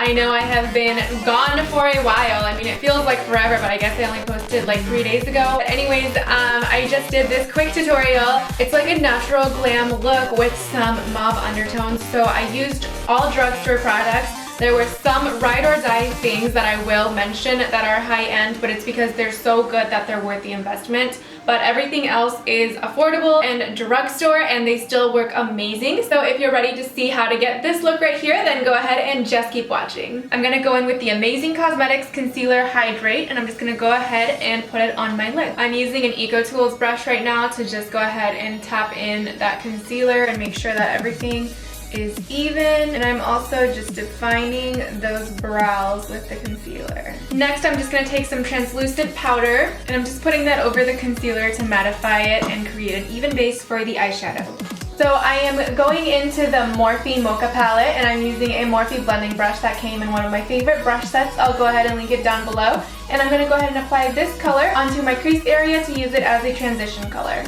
I know I have been gone for a while. I mean, it feels like forever, but I guess I only posted like 3 days ago. But anyways, I just did this quick tutorial. It's like a natural glam look with some mauve undertones. So I used all drugstore products. There were some ride or die things that I will mention that are high end, but it's because they're so good that they're worth the investment. But everything else is affordable and drugstore, and they still work amazing. So if you're ready to see how to get this look right here, then go ahead and just keep watching. I'm gonna go in with the Amazing Cosmetics Concealer Hydrate, and I'm just gonna go ahead and put it on my lid. I'm using an EcoTools brush right now to just go ahead and tap in that concealer and make sure that everything is even, and I'm also just defining those brows with the concealer. Next, I'm just going to take some translucent powder, and I'm just putting that over the concealer to mattify it and create an even base for the eyeshadow. So I am going into the Morphe Mocha palette, and I'm using a Morphe blending brush that came in one of my favorite brush sets. I'll go ahead and link it down below. And I'm going to go ahead and apply this color onto my crease area to use it as a transition color.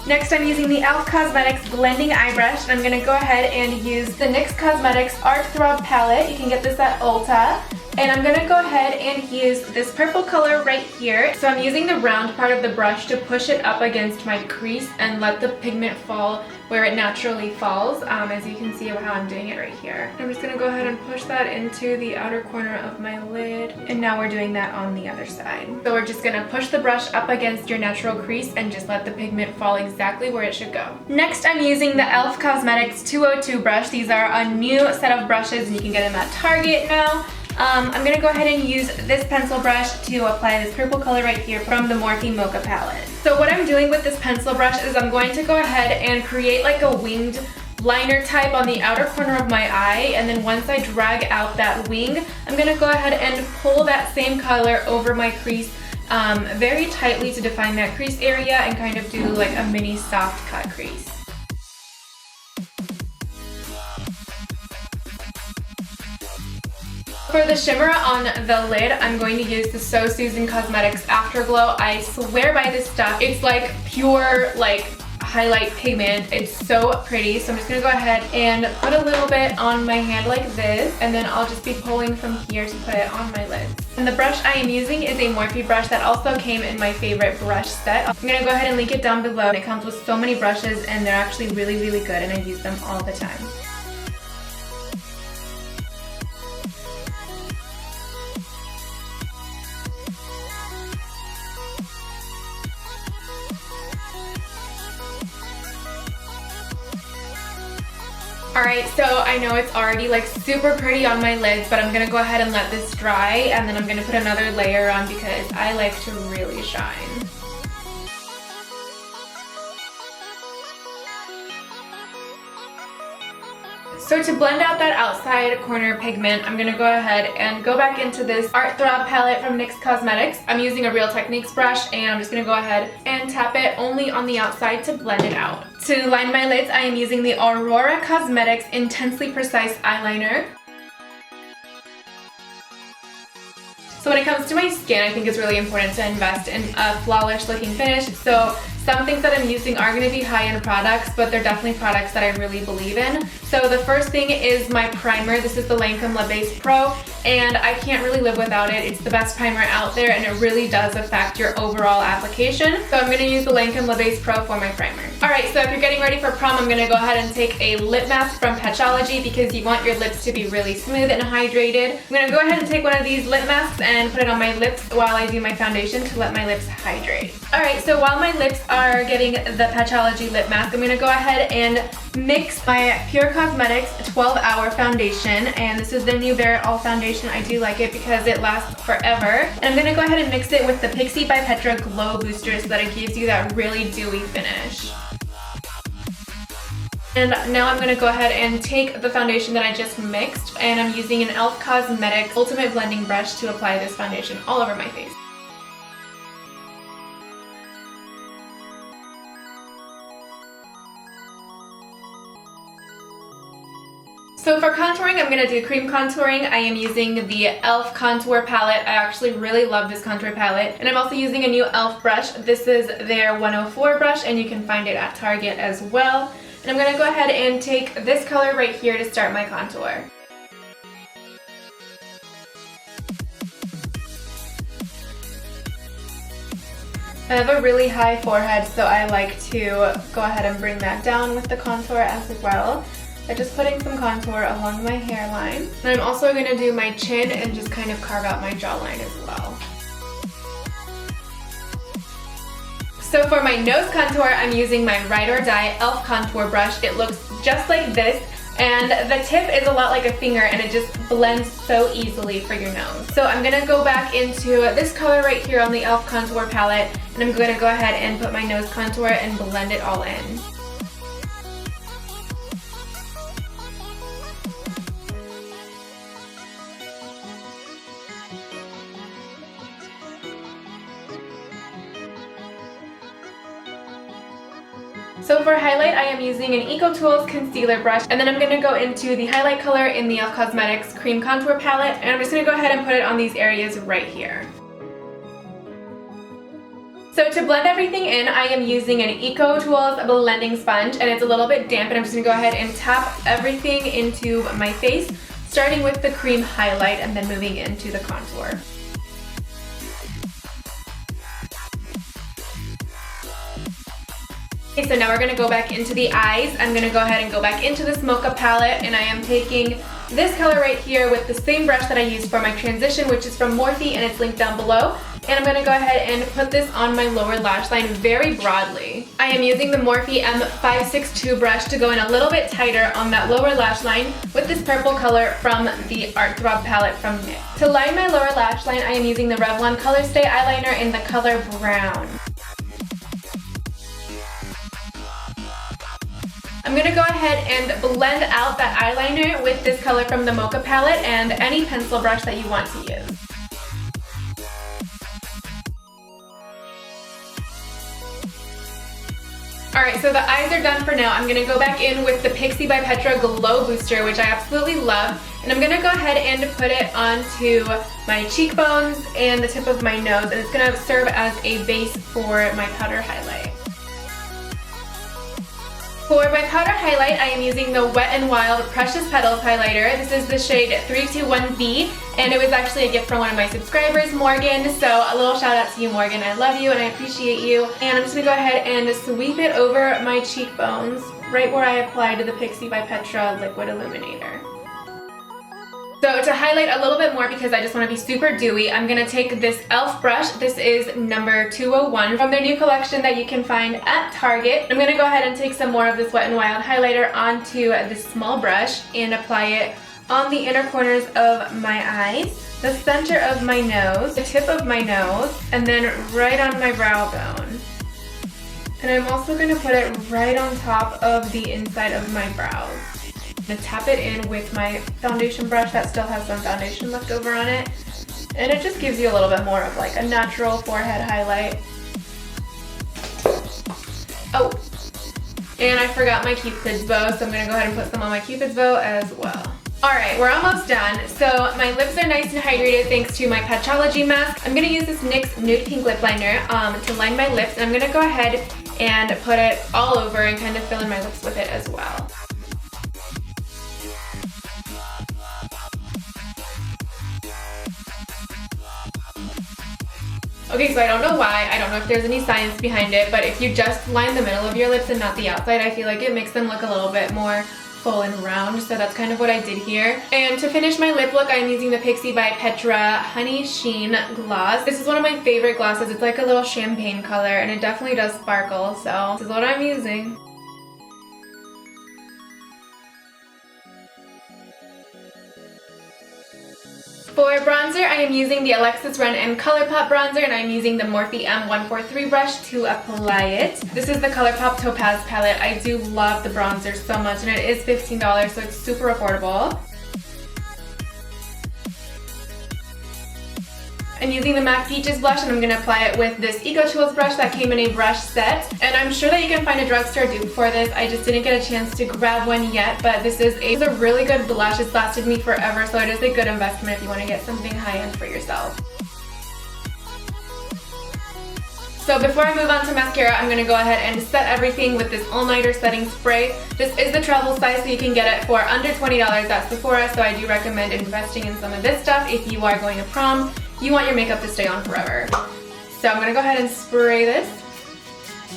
Next, I'm using the e.l.f. Cosmetics Blending Eye Brush, and I'm going to go ahead and use the NYX Cosmetics Art Throb palette. You can get this at Ulta. And I'm going to go ahead and use this purple color right here. So I'm using the round part of the brush to push it up against my crease and let the pigment fall where it naturally falls, as you can see how I'm doing it right here. I'm just going to go ahead and push that into the outer corner of my lid. And now we're doing that on the other side. So we're just going to push the brush up against your natural crease and just let the pigment fall exactly where it should go. Next, I'm using the e.l.f. Cosmetics 202 brush. These are a new set of brushes, and you can get them at Target now. I'm going to go ahead and use this pencil brush to apply this purple color right here from the Morphe Mocha palette. So what I'm doing with this pencil brush is I'm going to go ahead and create like a winged liner type on the outer corner of my eye, and then once I drag out that wing, I'm going to go ahead and pull that same color over my crease very tightly to define that crease area and kind of do like a mini soft cut crease. For the shimmer on the lid, I'm going to use the So Susan Cosmetics Afterglow. I swear by this stuff. It's like pure like highlight pigment. It's so pretty. So I'm just going to go ahead and put a little bit on my hand like this, and then I'll just be pulling from here to put it on my lid. And the brush I am using is a Morphe brush that also came in my favorite brush set. I'm going to go ahead and link it down below. It comes with so many brushes, and they're actually really, really good, and I use them all the time. Alright, so I know it's already like super pretty on my lids, but I'm going to go ahead and let this dry, and then I'm going to put another layer on because I like to really shine. So to blend out that outside corner pigment, I'm going to go ahead and go back into this Art Throb palette from NYX Cosmetics. I'm using a Real Techniques brush, and I'm just going to go ahead and tap it only on the outside to blend it out. To line my lids, I am using the Aurora Cosmetics Intensely Precise Eyeliner. So when it comes to my skin, I think it's really important to invest in a flawless looking finish. So some things that I'm using are going to be high-end products, but they're definitely products that I really believe in. So the first thing is my primer. This is the Lancome La Base Pro, and I can't really live without it. It's the best primer out there, and it really does affect your overall application. So I'm going to use the Lancome La Base Pro for my primer. Alright, so if you're getting ready for prom, I'm going to go ahead and take a lip mask from Patchology because you want your lips to be really smooth and hydrated. I'm going to go ahead and take one of these lip masks and put it on my lips while I do my foundation to let my lips hydrate. Alright, so while my lips are getting the Patchology lip mask, I'm going to go ahead and mix my Pure Cosmetics 12-Hour Foundation, and this is the new Bare It All Foundation. I do like it because it lasts forever. And I'm going to go ahead and mix it with the Pixi by Petra Glow Booster so that it gives you that really dewy finish. And now I'm going to go ahead and take the foundation that I just mixed, and I'm using an e.l.f. Cosmetics Ultimate Blending Brush to apply this foundation all over my face. So for contouring, I'm going to do cream contouring. I am using the e.l.f. contour palette. I actually really love this contour palette. And I'm also using a new e.l.f. brush. This is their 104 brush, and you can find it at Target as well. And I'm going to go ahead and take this color right here to start my contour. I have a really high forehead, so I like to go ahead and bring that down with the contour as well. I'm just putting some contour along my hairline. And I'm also going to do my chin and just kind of carve out my jawline as well. So for my nose contour, I'm using my Ride or Die e.l.f. contour brush. It looks just like this. And the tip is a lot like a finger, and it just blends so easily for your nose. So I'm going to go back into this color right here on the e.l.f. contour palette, and I'm going to go ahead and put my nose contour and blend it all in. So for highlight, I am using an EcoTools concealer brush, and then I'm going to go into the highlight color in the e.l.f. Cosmetics Cream Contour Palette, and I'm just going to go ahead and put it on these areas right here. So to blend everything in, I am using an EcoTools blending sponge, and it's a little bit damp, and I'm just going to go ahead and tap everything into my face, starting with the cream highlight and then moving into the contour. Okay, so now we're going to go back into the eyes. I'm going to go ahead and go back into this Mocha palette, and I am taking this color right here with the same brush that I used for my transition, which is from Morphe, and it's linked down below. And I'm going to go ahead and put this on my lower lash line very broadly. I am using the Morphe M562 brush to go in a little bit tighter on that lower lash line with this purple color from the Art Throb palette from NYX. To line my lower lash line, I am using the Revlon Color Stay eyeliner in the color Brown. I'm going to go ahead and blend out that eyeliner with this color from the Mocha palette and any pencil brush that you want to use. Alright, so the eyes are done for now. I'm going to go back in with the Pixi by Petra Glow Booster, which I absolutely love. And I'm going to go ahead and put it onto my cheekbones and the tip of my nose, and it's going to serve as a base for my powder highlight. For my powder highlight, I am using the Wet n Wild Precious Petals highlighter. This is the shade 321B, and it was actually a gift from one of my subscribers, Morgan, so a little shout out to you, Morgan. I love you and I appreciate you. And I'm just going to go ahead and sweep it over my cheekbones, right where I applied the Pixi by Petra Liquid Illuminator. So to highlight a little bit more, because I just want to be super dewy, I'm going to take this e.l.f. brush. This is number 201 from their new collection that you can find at Target. I'm going to go ahead and take some more of this Wet n Wild highlighter onto this small brush and apply it on the inner corners of my eyes, the center of my nose, the tip of my nose, and then right on my brow bone. And I'm also going to put it right on top of the inside of my brows. I'm going to tap it in with my foundation brush that still has some foundation left over on it, and it just gives you a little bit more of like a natural forehead highlight. Oh, and I forgot my Cupid's bow, so I'm going to go ahead and put some on my Cupid's bow as well. Alright, we're almost done. So my lips are nice and hydrated thanks to my Patchology mask. I'm going to use this NYX Nude Pink Lip Liner to line my lips, and I'm going to go ahead and put it all over and kind of fill in my lips with it as well. Okay, so I don't know why, I don't know if there's any science behind it, but if you just line the middle of your lips and not the outside, I feel like it makes them look a little bit more full and round, so that's kind of what I did here. And to finish my lip look, I'm using the Pixi by Petra Honey Sheen Gloss. This is one of my favorite glosses. It's like a little champagne color, and it definitely does sparkle, so this is what I'm using. For bronzer, I am using the Alexis Ren and ColourPop bronzer, and I'm using the Morphe M143 brush to apply it. This is the ColourPop Topaz palette. I do love the bronzer so much, and it is $15, so it's super affordable. I'm using the MAC Peaches blush, and I'm going to apply it with this Eco Tools brush that came in a brush set. And I'm sure that you can find a drugstore dupe for this. I just didn't get a chance to grab one yet, but this is a really good blush. It's lasted me forever, so it is a good investment if you want to get something high-end for yourself. So before I move on to mascara, I'm going to go ahead and set everything with this all-nighter setting spray. This is the travel size, so you can get it for under $20 at Sephora, so I do recommend investing in some of this stuff if you are going to prom. You want your makeup to stay on forever. So I'm going to go ahead and spray this.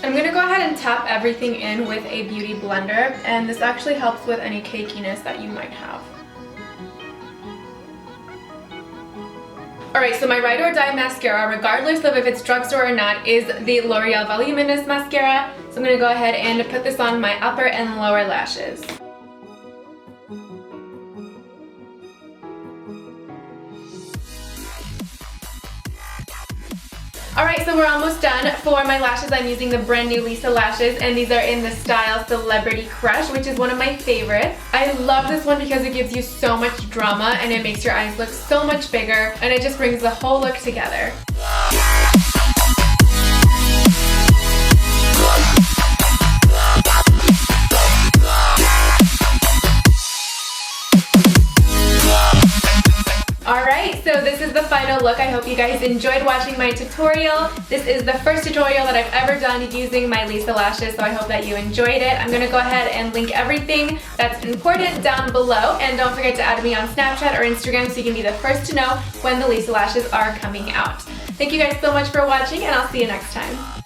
I'm going to go ahead and tap everything in with a beauty blender, and this actually helps with any cakiness that you might have. Alright, so my Ride or Die mascara, regardless of if it's drugstore or not, is the L'Oreal Voluminous Mascara. So I'm going to go ahead and put this on my upper and lower lashes. Alright, so we're almost done. For my lashes, I'm using the brand new LisaLASHES, and these are in the style Celebrity Crush, which is one of my favorites. I love this one because it gives you so much drama and it makes your eyes look so much bigger, and it just brings the whole look together. Alright, so this is the final look. I hope you guys enjoyed watching my tutorial. This is the first tutorial that I've ever done using my LisaLASHES, so I hope that you enjoyed it. I'm going to go ahead and link everything that's important down below, and don't forget to add me on Snapchat or Instagram so you can be the first to know when the LisaLASHES are coming out. Thank you guys so much for watching, and I'll see you next time.